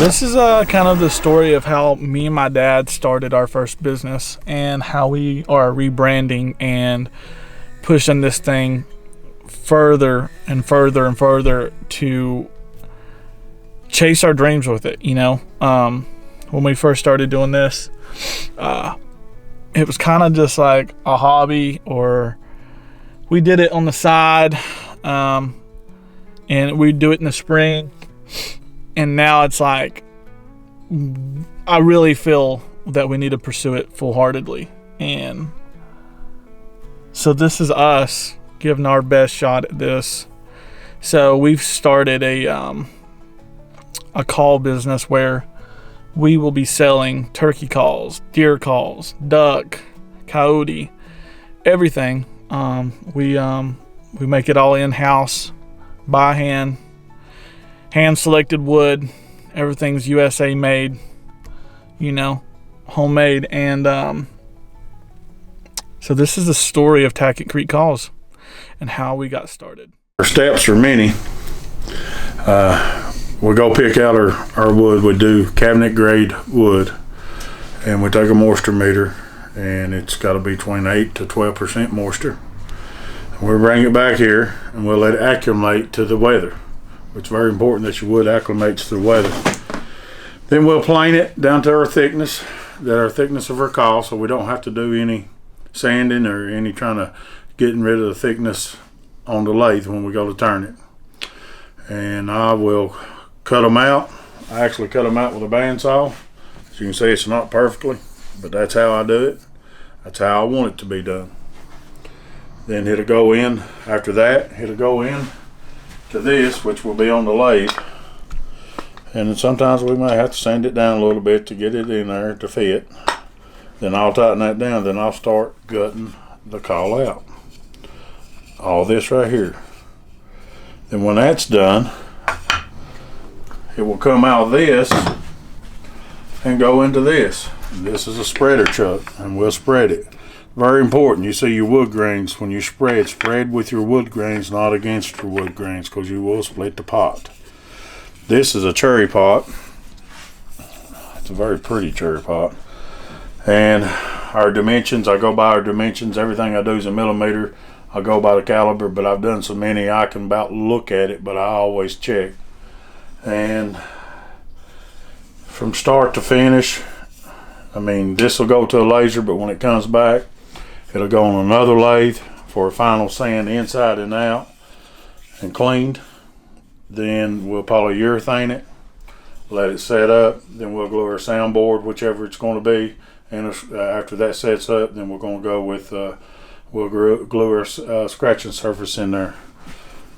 This is kind of the story of how me and my dad started our first business and how we are rebranding and pushing this thing further and further and further to chase our dreams with it. When we first started doing this, it was kind of just like a hobby, or we did it on the side, and we'd do it in the spring. And now it's like, I really feel that we need to pursue it full-heartedly. And so this is us giving our best shot at this. So we've started a call business where we will be selling turkey calls, deer calls, duck, coyote, everything. We make it all in-house, by hand selected wood. Everything's USA made, homemade. And so this is the story of Tackett Creek Calls and how we got started. Our steps are many. We go pick out our wood. We do cabinet grade wood, and we take a moisture meter, and it's got to be between 8 to 12% moisture. And we bring it back here, and we'll let it acclimate to the weather. It's very important that your wood acclimates to the weather. Then we'll plane it down to our thickness of our call, so we don't have to do any sanding or any trying to getting rid of the thickness on the lathe when we go to turn it. And I will cut them out. I actually cut them out with a bandsaw. As you can see, it's not perfectly, but that's how I do it. That's how I want it to be done. Then it'll go in. After that, it'll go in to this, which will be on the lathe. And then sometimes we might have to sand it down a little bit to get it in there to fit. Then I'll tighten that down. Then I'll start gutting the call out. All this right here. Then when that's done, it will come out of this and go into this. This is a spreader chuck, and we'll spread it. Very important. You see your wood grains when you spread with your wood grains, not against your wood grains, because you will split the pot. This is a cherry pot. It's a very pretty cherry pot. And our dimensions, I go by our dimensions. Everything I do is a millimeter. I go by the caliber, but I've done so many I can about look at it, but I always check. And from start to finish, this will go to a laser, but when it comes back, it'll go on another lathe for a final sand inside and out and cleaned. Then we'll polyurethane it, let it set up. Then we'll glue our soundboard, whichever it's going to be. And after that sets up, then we're going to go with, we'll glue our scratching surface in there.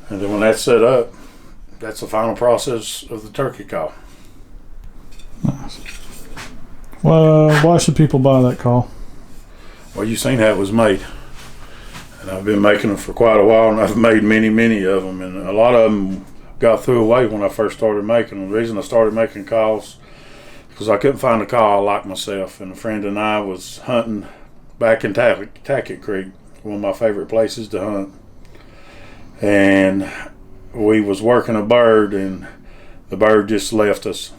And then when that's set up, that's the final process of the turkey call. Nice. Well, why should people buy that call? Well, you've seen how it was made. And I've been making them for quite a while, and I've made many, many of them. And a lot of them got threw away when I first started making them. The reason I started making calls because I couldn't find a call I liked myself. And a friend and I was hunting back in Tackett Creek, one of my favorite places to hunt. And we was working a bird, and the bird just left us.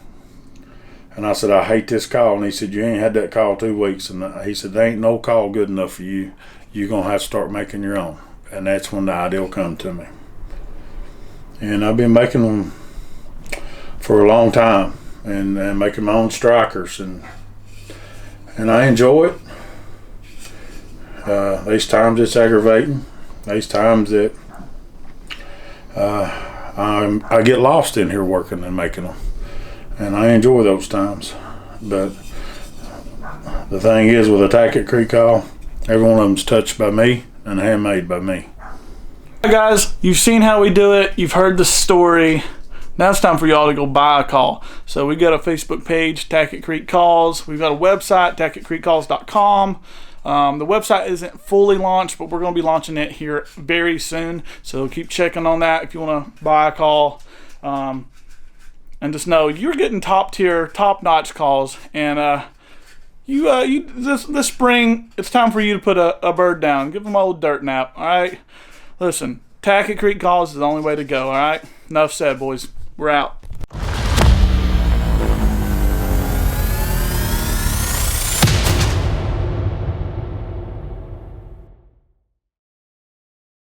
And I said, I hate this call. And he said, you ain't had that call 2 weeks. And he said, there ain't no call good enough for you. You're going to have to start making your own. And that's when the idea come to me. And I've been making them for a long time, and making my own strikers. And I enjoy it. These times it's aggravating. These times that I get lost in here working and making them. And I enjoy those times. But the thing is, with a Tackett Creek call, every one of them's touched by me and handmade by me. Hey guys, you've seen how we do it. You've heard the story. Now it's time for y'all to go buy a call. So we got a Facebook page, Tackett Creek Calls. We've got a website, tackettcreekcalls.com. The website isn't fully launched, but we're going to be launching it here very soon. So keep checking on that if you want to buy a call. And just know you're getting top tier, top notch calls. And this spring, it's time for you to put a bird down. Give them a little dirt nap. All right. Listen, Tackett Creek Calls is the only way to go. All right. Enough said, boys. We're out.